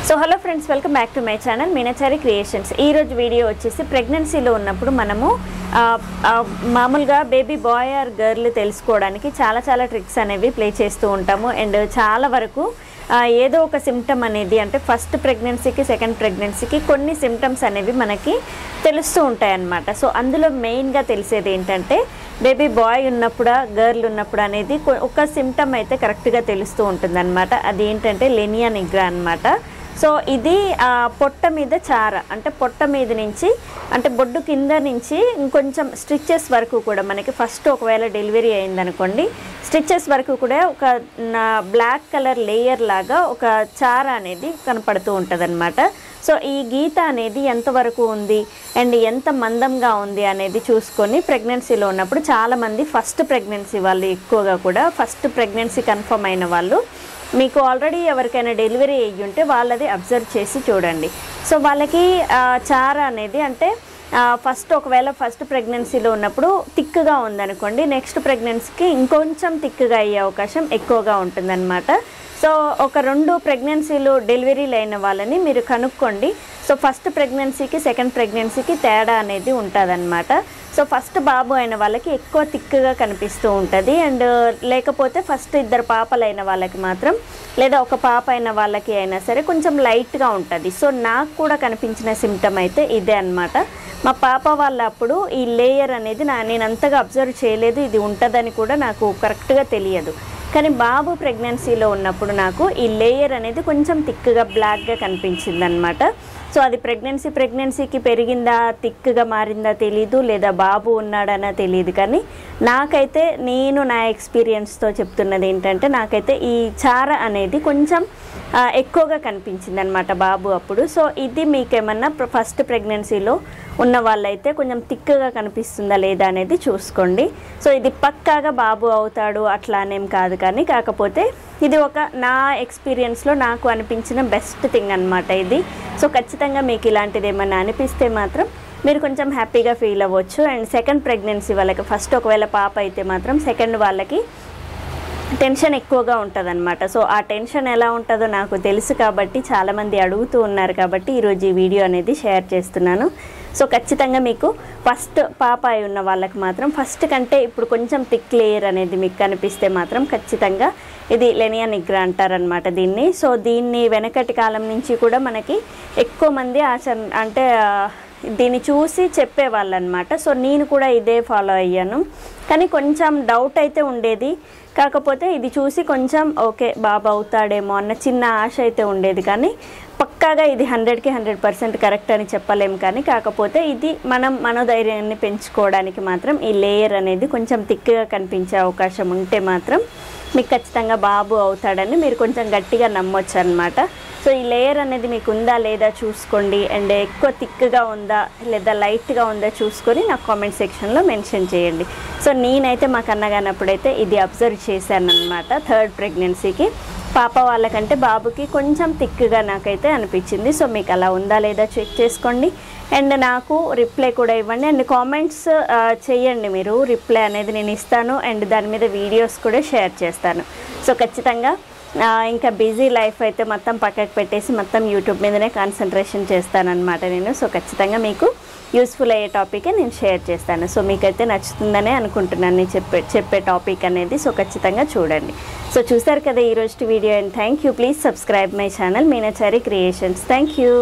So hello friends, welcome back to my channel Meenachari creations. ఈరోజు video వచ్చేసి ప్రెగ్నెన్సీలో ఉన్నప్పుడు మనము మామూలుగా బేబీ బాయ్ ఆర్ గర్ల్ తెలుసుకోవడానికి చాలా ట్రిక్స్ అనేవి ప్లే చేస్తూ ఉంటాము. అండ్ చాలా వరకు ఏదో ఒక సిమ్టమ్ అనేది, అంటే ఫస్ట్ ప్రెగ్నెన్సీకి సెకండ్ ప్రెగ్నెన్సీకి కొన్ని సిమ్టమ్స్ అనేవి మనకి తెలుస్తూ ఉంటాయి అన్నమాట. సో అందులో మెయిన్గా తెలిసేది ఏంటంటే బేబీ బాయ్ ఉన్నప్పుడా గర్ల్ ఉన్నప్పుడు అనేది ఒక సిమ్టమ్ అయితే కరెక్ట్గా తెలుస్తూ ఉంటుంది అనమాట. అది ఏంటంటే లెనియా నిగ్రా అనమాట. సో ఇది పొట్ట మీద చార, అంటే పొట్ట మీద నుంచి, అంటే బొడ్డు కింద నుంచి ఇంకొంచెం స్టిచెస్ వరకు కూడా మనకి ఫస్ట్ ఒకవేళ డెలివరీ అయిందనుకోండి, స్టిచెస్ వరకు కూడా ఒక బ్లాక్ కలర్ లేయర్ లాగా ఒక చార అనేది కనపడుతూ ఉంటుంది అనమాట. సో ఈ గీత అనేది ఎంతవరకు ఉంది అండ్ ఎంత మందంగా ఉంది అనేది చూసుకొని ప్రెగ్నెన్సీలో ఉన్నప్పుడు చాలామంది ఫస్ట్ ప్రెగ్నెన్సీ వాళ్ళు ఎక్కువగా కూడా ఫస్ట్ ప్రెగ్నెన్సీ కన్ఫర్మ్ అయిన వాళ్ళు, మీకు ఆల్రెడీ ఎవరికైనా డెలివరీ అయ్యి ఉంటే వాళ్ళది అబ్జర్వ్ చేసి చూడండి. సో వాళ్ళకి చార అనేది, అంటే ఒకవేళ ఫస్ట్ ప్రెగ్నెన్సీలో ఉన్నప్పుడు థిక్గా ఉందనుకోండి, నెక్స్ట్ ప్రెగ్నెన్సీకి ఇంకొంచెం థిక్గా అయ్యే అవకాశం ఎక్కువగా ఉంటుందన్నమాట. సో ఒక 2 ప్రెగ్నెన్సీలు డెలివరీలు అయిన వాళ్ళని మీరు కనుక్కోండి. సో ఫస్ట్ ప్రెగ్నెన్సీకి సెకండ్ ప్రెగ్నెన్సీకి తేడా అనేది ఉంటుందన్నమాట. సో ఫస్ట్ బాబు అయిన వాళ్ళకి ఎక్కువ థిక్గా కనిపిస్తూ ఉంటుంది. అండ్ లేకపోతే ఫస్ట్ 2 పాపలు అయిన వాళ్ళకి మాత్రం, లేదా ఒక పాప అయిన వాళ్ళకి అయినా సరే కొంచెం లైట్గా ఉంటుంది. సో నాకు కూడా కనిపించిన సిమ్టమ్ అయితే ఇదే అన్నమాట. మా పాప వాళ్ళ అప్పుడు ఈ లేయర్ అనేది నేను అంతగా అబ్జర్వ్ చేయలేదు, ఇది ఉంటుందని కూడా నాకు కరెక్ట్గా తెలియదు. కానీ బాబు ప్రెగ్నెన్సీలో ఉన్నప్పుడు నాకు ఈ లేయర్ అనేది కొంచెం థిక్గా బ్లాక్గా కనిపించింది అనమాట. సో అది ప్రెగ్నెన్సీకి పెరిగిందా, థిక్గా మారిందా తెలీదు, లేదా బాబు ఉన్నాడనా తెలియదు. కానీ నాకైతే, నేను నా ఎక్స్పీరియన్స్తో చెప్తున్నది ఏంటంటే, నాకైతే ఈ చార అనేది కొంచెం ఎక్కువగా కనిపించింది అనమాట బాబు అప్పుడు. సో ఇది మీకేమన్నా ఫస్ట్ ప్రెగ్నెన్సీలో ఉన్న వాళ్ళైతే కొంచెం థిక్గా కనిపిస్తుందా లేదా అనేది చూసుకోండి. సో ఇది పక్కాగా బాబు అవుతాడు అట్లానేం కాదు, కానీ కాకపోతే ఇది ఒక నా ఎక్స్పీరియన్స్లో నాకు అనిపించిన బెస్ట్ థింగ్ అనమాట ఇది. సో ఖచ్చితంగా మీకు ఇలాంటిది ఏమన్నా అనిపిస్తే మాత్రం మీరు కొంచెం హ్యాపీగా ఫీల్ అవ్వచ్చు. అండ్ సెకండ్ ప్రెగ్నెన్సీ వాళ్ళకి, ఫస్ట్ ఒకవేళ పాప అయితే మాత్రం సెకండ్ వాళ్ళకి టెన్షన్ ఎక్కువగా ఉంటుంది అనమాట. సో ఆ టెన్షన్ ఎలా ఉంటుందో నాకు తెలుసు కాబట్టి, చాలామంది అడుగుతూ ఉన్నారు కాబట్టి ఈరోజు ఈ వీడియో అనేది షేర్ చేస్తున్నాను. సో ఖచ్చితంగా మీకు ఫస్ట్ పాప అయి ఉన్న వాళ్ళకి మాత్రం ఫస్ట్ కంటే ఇప్పుడు కొంచెం థిక్ లేయర్ అనేది మీకు కనిపిస్తే మాత్రం ఖచ్చితంగా ఇది లెనియా నిగ్రా అంటారనమాట దీన్ని. సో దీన్ని వెనకటి కాలం నుంచి కూడా మనకి ఎక్కువ మంది అంటే దీన్ని చూసి చెప్పేవాళ్ళు అనమాట. సో నేను కూడా ఇదే ఫాలో అయ్యాను, కానీ కొంచెం డౌట్ అయితే ఉండేది. కాకపోతే ఇది చూసి కొంచెం ఓకే బాబు అవుతాడేమో అన్న చిన్న ఆశ అయితే ఉండేది. కానీ పక్కాగా ఇది 100కి 100% కరెక్ట్ అని చెప్పలేము. కానీ కాకపోతే ఇది మనం మనోధైర్యాన్ని పెంచుకోవడానికి మాత్రం ఈ లేయర్ అనేది కొంచెం థిక్గా కనిపించే అవకాశం ఉంటే మాత్రం మీకు ఖచ్చితంగా బాబు అవుతాడని మీరు కొంచెం గట్టిగా నమ్మొచ్చు అనమాట. సో ఈ లేయర్ అనేది మీకు ఉందా లేదా చూసుకోండి. అండ్ ఎక్కువ థిక్గా ఉందా లేదా లైట్గా ఉందా చూసుకొని నాకు కామెంట్ సెక్షన్లో మెన్షన్ చేయండి. సో నేనైతే మా కన్నగానప్పుడైతే ఇది అబ్జర్వ్ చేశాను అనమాట. 3rd ప్రెగ్నెన్సీకి పాప వాళ్ళకంటే బాబుకి కొంచెం థిక్గా నాకైతే అనిపించింది. సో మీకు అలా ఉందా లేదా చెక్ చేసుకోండి. అండ్ నాకు రిప్లై కూడా ఇవ్వండి. అండ్ కామెంట్స్ చేయండి, మీరు రిప్లై అనేది నేను ఇస్తాను. అండ్ దాని మీద వీడియోస్ కూడా షేర్ చేస్తాను. సో ఖచ్చితంగా ఇంకా బిజీ లైఫ్ అయితే మొత్తం పక్కకు పెట్టేసి మొత్తం యూట్యూబ్ మీదనే కాన్సన్ట్రేషన్ చేస్తానన్నమాట నేను. సో ఖచ్చితంగా మీకు యూస్ఫుల్ అయ్యే టాపికే నేను షేర్ చేస్తాను. సో మీకైతే నచ్చుతుందనే అనుకుంటున్నాను నేను చెప్పే టాపిక్ అనేది. సో ఖచ్చితంగా చూడండి. సో చూసారు కదా ఈరోజు video. And thank you. Please subscribe my channel Meenachari creations. Thank you.